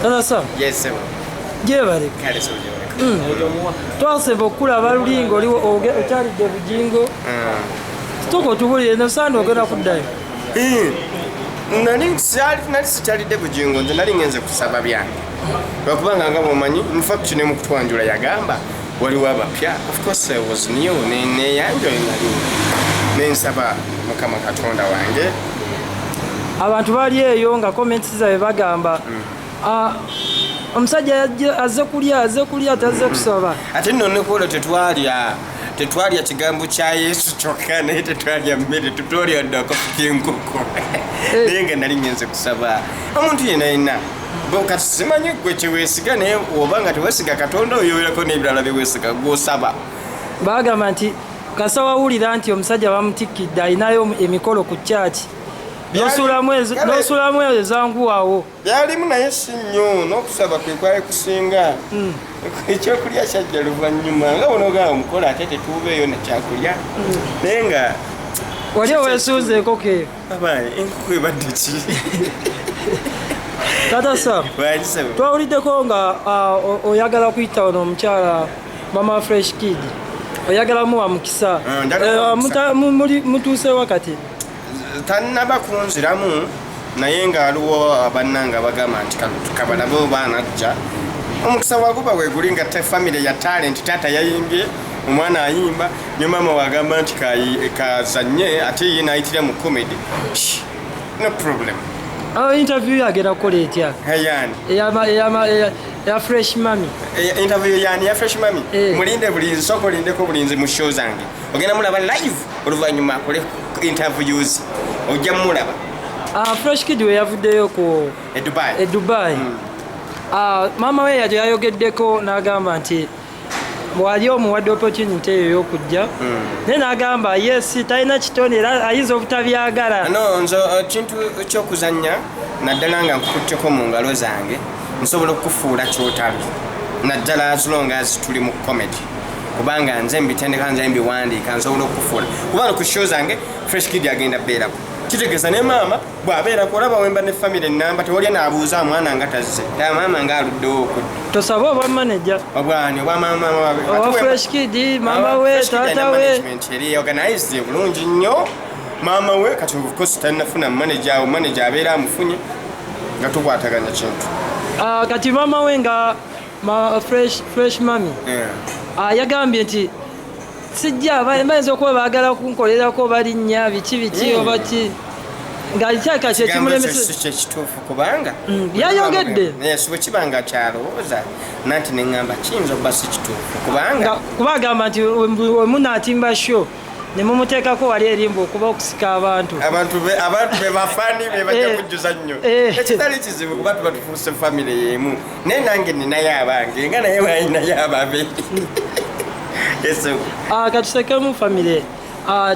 Tata Yes, sir. Jebale. Kale so jebale. Twasemba okulaba lulingo oliwo okyalidde bujingo. Toko tubulire no sando ogenda kuddayo. Nali sikyalidde bujingo nze nali ngenze kusaba byange. Lwakubanga nga bwomanyi infact ne mu kutwanjula yagamba waliwo abapya. Of course I was new neyanjo nali nensaba Mukama Katonda wange. Abantu bali eyo nga comments zaabwe bagamba omusajja azze kulya tazze kusaba. Ate nno nekwolwo tetwalya kigambo kya Yesu kyokka naye tetwalya mmere tutwalya ddako k'enkoko naye nga nali ngenze kusaba omuntu yenna kati simanyi gwe kyeweesiga naye oba nga teweesiga Katonda oyoberako n'ebirala byeweesiga gw'osaba. Bagamba nti kasa wawulira nti omusajja bamutikkidde alinayo emikolo ku kyaki n'osulamu ezo ezanguwaawo. Byalimu naye si nnyo n'okusaba kwe kwali kusinga ekyokulya kyajja luvannyuma nga bonogaba omukola ate tetuubeeyo nakyakulya naye nga wali oweesuuza enkoko eyo. Enkoko ebadde ki? Tata Sam, twawuliddeko nga oyagala kuyita ono omukyala Mama Fresh Kid, oyagala muwa mukisa. Mutuuse wakati tannaba kunziramu naye ng'aliwo bannanga bagamba nti kabalabe oba anajja omukisa waguba weguli nga famire ya talent. Taata yayimbye, omwana ayimba, ne mama wagamba nti kazanye ate ye nayitira mu comedy. No problem. Interview yagenda kukola etya? Ya Fresh Mami. Interview yani ya Fresh Mami. Mulinde bulinzi, soko lindeko bulinzi mu show zange. Ogenda mulaba live oluvannyuma akole interviews. Ojja mulaba. Fresh Kid we yavuddeyo ku Dubai. Mama we yayogeddeko n'agamba nti wali omuwadde opportunity eyo y'okujja naye n'agamba yes talina kitone era ayinza obutabyagala. No, nzo kintu ky'okuzannya naddala nga nkukutteko mu ngalo zange nsobola okufuula ky'otali naddala as long as tuli mu comedy kubanga nze mbitendeka nze mbiwandiika nsobola okufuula kubanga ku show zange Fresh Kid agenda beerako kitegeeza ne maama bw'abeerako olaba wemba ne famire ennamba tewalya n'abuuza mwana nga tazze maama ng'aluddewo okudda tosaba oba manager obwani oba maama oba Fresh Kid mama we taata we eri organized bulungi nnyo maama we kati of course tannafuna manager abeera amufunye nga tukwataganya kintu kati mama we nga Fresh Mami yagambye nti sijja bayinza okuba baagala kunkolerako balinnya biki oba ki ng'akyaka kyekimulemesa kituufu kubanga yayogedde bwe kibanga kyalowooza nanti neŋŋamba kiyinza okuba si kituufu kuba agamba nti wemunaatimba show ne mumuteekako wali erimba okuba okusika abantu be bafani be bajja kujjuza nnyo ekitali kizibu kuba tuba tufuuse famire y'emu naye nange ninayo abange nga naye balinayo ababe. Katusekemu famire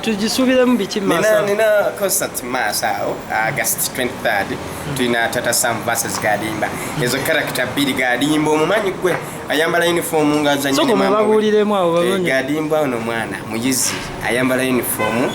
tugisuubiremu biki maaso? Nina concert maaso awo August 23rd tulina Tata Sam vs Gadimba. Ezo character bbiri Gadimba omumanyi gwe ayambala uniform ng'azannya ne mama babuuliremu abo balonye. Gadimba ono mwana muyizi ayambala uniform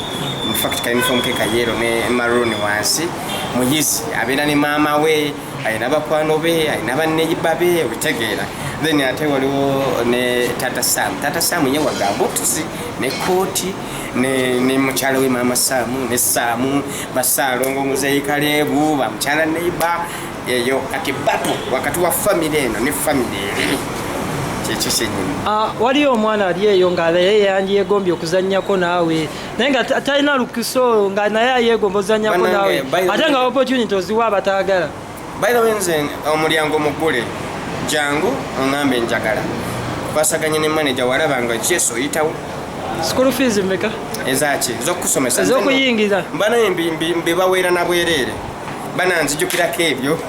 in fact ka uniform ke ka yellow ne maroon wansi muyizi abeera ne maama we ayina bakwano be ayina banneyiba be obitegeera. Then ate waliwo ne Tata Sam ye wagamba otuzi ne kooti ne mukyala we Mama Samu ne Samu Basalongo Muzeyi Kalebu bamukyala neiba eyo kati bato wakati wa family eno ne family eri kyekyo kyennyini. Waliyo omwana ali eyo nga naye yandiyegombye okuzannyako naawe naye nga talina lukiso nga naye yegomba ozannyako naawe ate nga opportunity oziwa abataagala. By the way nze omulyango muggule jangu ongambe njagala kwasaganye ne manager walabanga Yesu oyitawo. School fees mmeka? Ezaki zokusomesa ezokuyingiza mbana mbi bawera na bwerere bana nzijukirako ebyo